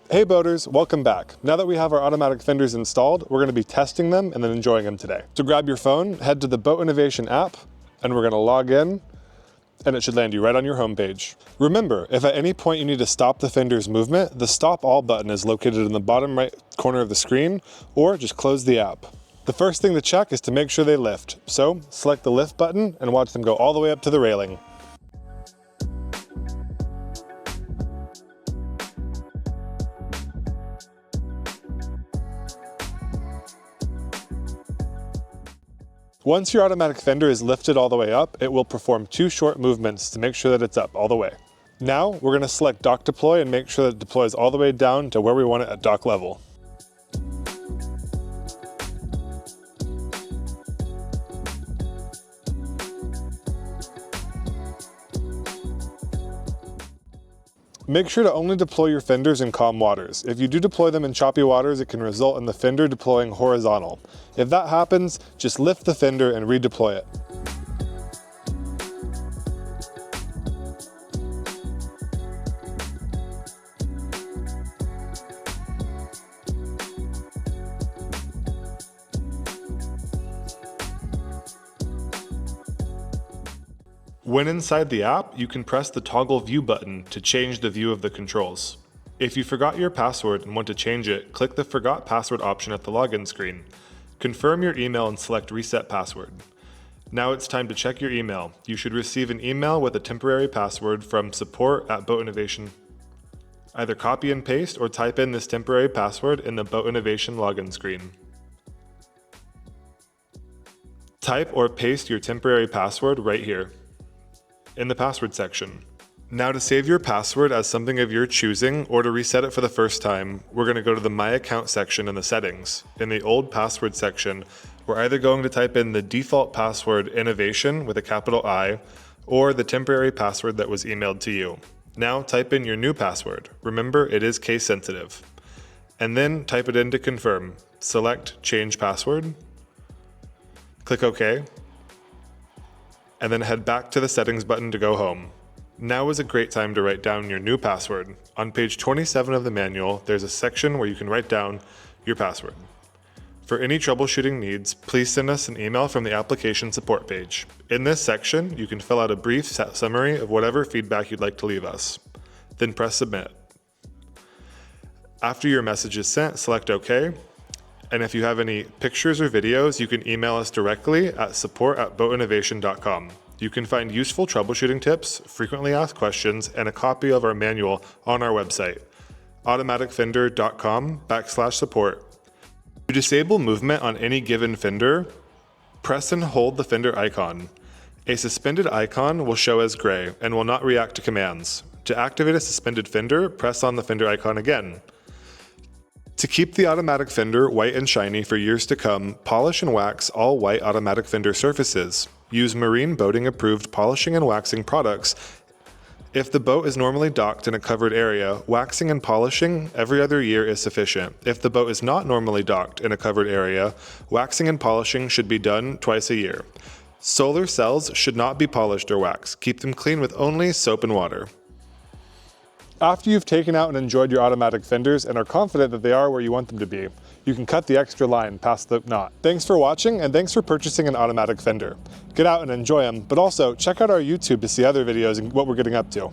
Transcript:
Hey boaters, welcome back. Now that we have our automatic fenders installed, we're going to be testing them and then enjoying them today. So grab your phone, head to the Boat Innovation app, and we're going to log in, and it should land you right on your homepage. Remember, if at any point you need to stop the fender's movement, the Stop All button is located in the bottom right corner of the screen, or just close the app. The first thing to check is to make sure they lift. So select the lift button and watch them go all the way up to the railing. Once your automatic fender is lifted all the way up, it will perform 2 short movements to make sure that it's up all the way. Now, we're going to select dock deploy and make sure that it deploys all the way down to where we want it at dock level. Make sure to only deploy your fenders in calm waters. If you do deploy them in choppy waters, it can result in the fender deploying horizontal. If that happens, just lift the fender and redeploy it. When inside the app, you can press the toggle view button to change the view of the controls. If you forgot your password and want to change it, click the Forgot Password option at the login screen. Confirm your email and select Reset Password. Now it's time to check your email. You should receive an email with a temporary password from support@Boat Innovation. Either copy and paste or type in this temporary password in the Boat Innovation login screen. Type or paste your temporary password right here in the password section. Now to save your password as something of your choosing or to reset it for the first time, we're going to go to the My Account section in the settings. In the old password section, we're either going to type in the default password innovation with a capital I or the temporary password that was emailed to you. Now type in your new password. Remember, it is case sensitive. And then type it in to confirm. Select Change Password. Click OK. And then head back to the settings button to go home. Now is a great time to write down your new password. On page 27 of the manual, there's a section where you can write down your password. For any troubleshooting needs, please send us an email from the application support page. In this section, you can fill out a brief summary of whatever feedback you'd like to leave us. Then press Submit. After your message is sent, select OK. And if you have any pictures or videos, you can email us directly at support@boatinnovation.com. You can find useful troubleshooting tips, frequently asked questions, and a copy of our manual on our website, automaticfender.com/support. To disable movement on any given fender, press and hold the fender icon. A suspended icon will show as gray and will not react to commands. To activate a suspended fender, press on the fender icon again. To keep the automatic fender white and shiny for years to come, polish and wax all white automatic fender surfaces. Use marine boating approved polishing and waxing products. If the boat is normally docked in a covered area, waxing and polishing every other year is sufficient. If the boat is not normally docked in a covered area, waxing and polishing should be done twice a year. Solar cells should not be polished or waxed. Keep them clean with only soap and water. After you've taken out and enjoyed your automatic fenders and are confident that they are where you want them to be, you can cut the extra line past the knot. Thanks for watching, and thanks for purchasing an automatic fender. Get out and enjoy them, but also check out our YouTube to see other videos and what we're getting up to.